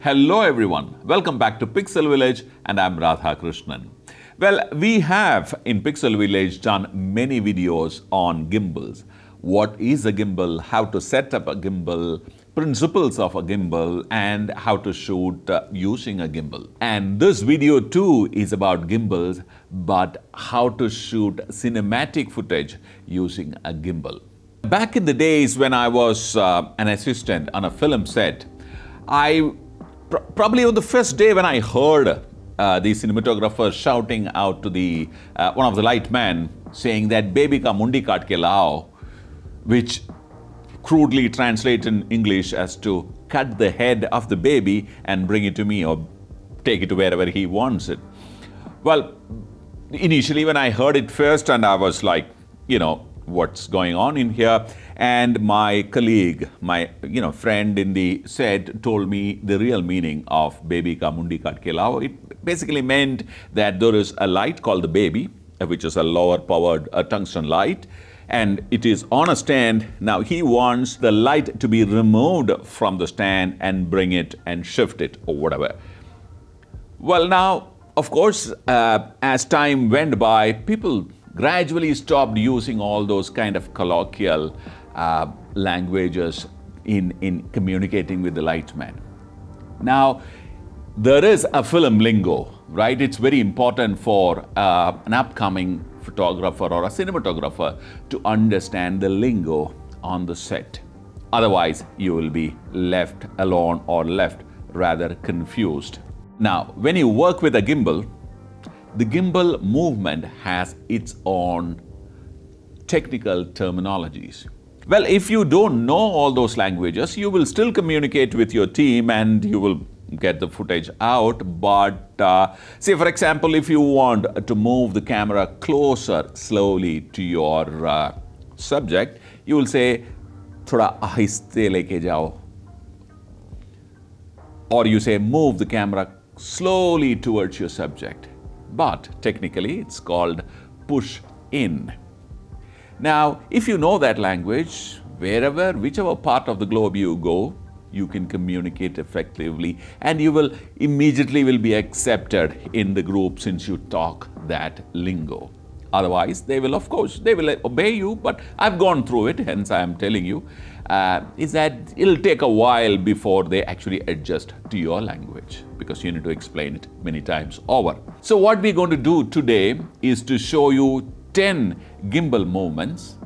Hello everyone, welcome back to Pixel Village and I'm Radha Krishnan. Well, we have in Pixel Village done many videos on gimbals. What is a gimbal, how to set up a gimbal, principles of a gimbal and how to shoot using a gimbal. And this video too is about gimbals, but how to shoot cinematic footage using a gimbal. Back in the days when I was an assistant on a film set, probably on the first day when I heard the cinematographer shouting out to the one of the light men saying that "baby ka mundi kaat ke lao," which crudely translates in English as to cut the head of the baby and bring it to me or take it to wherever he wants it. Well, initially when I heard it first and I was like, what's going on in here? And my colleague, my friend in the set told me the real meaning of baby ka mundi kaat ke lao. It basically meant that there is a light called the baby, which is a lower powered tungsten light, and it is on a stand. Now he wants the light to be removed from the stand and bring it and shift it or whatever. Well, now, of course, as time went by, people gradually stopped using all those kind of colloquial languages in communicating with the light man. Now, there is a film lingo, right? It's very important for an upcoming photographer or a cinematographer to understand the lingo on the set. Otherwise, you will be left alone or left rather confused. Now, when you work with a gimbal, the gimbal movement has its own technical terminologies. Well, if you don't know all those languages, you will still communicate with your team and you will get the footage out. But say, for example, if you want to move the camera closer slowly to your subject, you will say, "Thoda ahiste leke jao." Or you say, "Move the camera slowly towards your subject." But technically, it's called push in. Now, if you know that language, whichever part of the globe you go, you can communicate effectively and you will immediately be accepted in the group since you talk that lingo. Otherwise, they will obey you, but I've gone through it, hence I am telling you, is that it'll take a while before they actually adjust to your language because you need to explain it many times over. So what we're going to do today is to show you 10 gimbal movements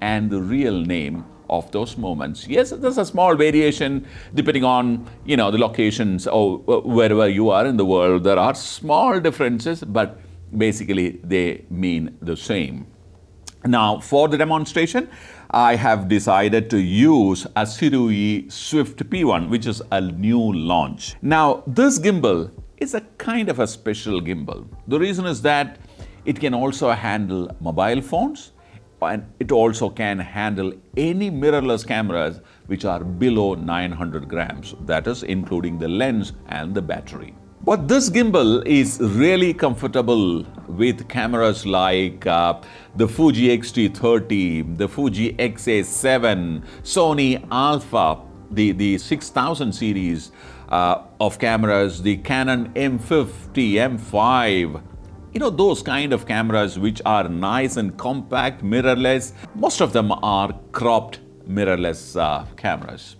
and the real name of those moments. Yes, there's a small variation depending on, the locations or wherever you are in the world. There are small differences, but basically they mean the same. Now, for the demonstration, I have decided to use a Sirui Swift P1, which is a new launch. Now, this gimbal is a kind of a special gimbal. The reason is that it can also handle mobile phones and it also can handle any mirrorless cameras which are below 900 grams, that is including the lens and the battery. But this gimbal is really comfortable with cameras like the Fuji X-T30, the Fuji X-A7, Sony Alpha, the 6000 series of cameras, the Canon M50, M5, those kind of cameras which are nice and compact, mirrorless. Most of them are cropped mirrorless cameras.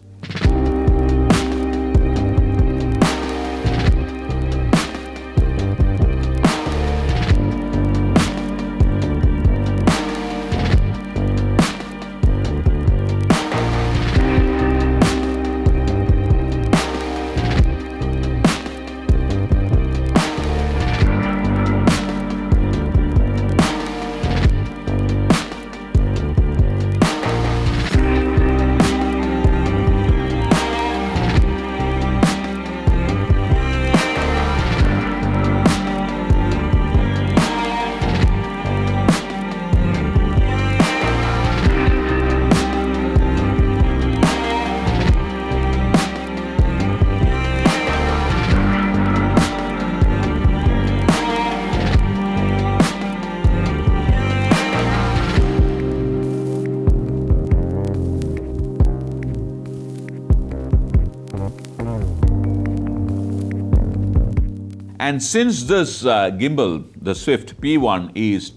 And since this gimbal, the Swift P1, is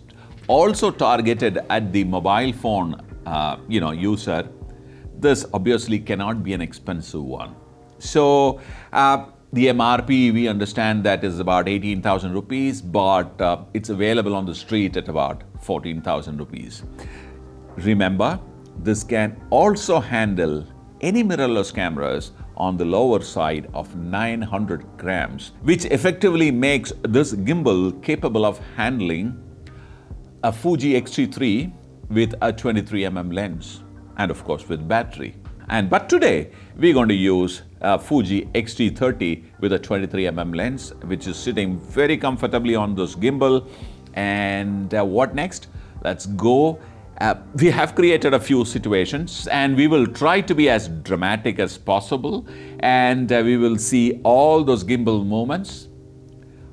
also targeted at the mobile phone user, this obviously cannot be an expensive one. So the MRP, we understand that is about 18,000 rupees, but it's available on the street at about 14,000 rupees. Remember, this can also handle any mirrorless cameras on the lower side of 900 grams, which effectively makes this gimbal capable of handling a Fuji X-T3 with a 23mm lens and of course with battery. But today we're going to use a Fuji X-T30 with a 23mm lens, which is sitting very comfortably on this gimbal. And what next? Let's go. We have created a few situations and we will try to be as dramatic as possible, and we will see all those gimbal movements,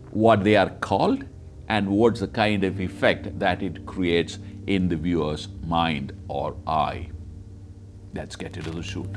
what they are called, and what's the kind of effect that it creates in the viewer's mind or eye. Let's get into the shoot.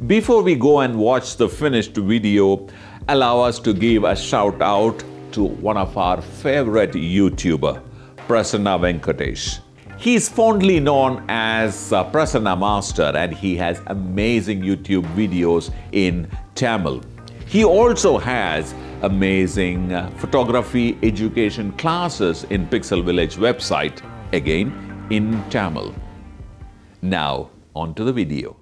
Before we go and watch the finished video, allow us to give a shout out to one of our favorite YouTuber, Prasanna Venkatesh. He is fondly known as Prasanna Master, and he has amazing YouTube videos in Tamil. He also has amazing photography education classes in Pixel Viilage website, again in Tamil. Now, on to the video.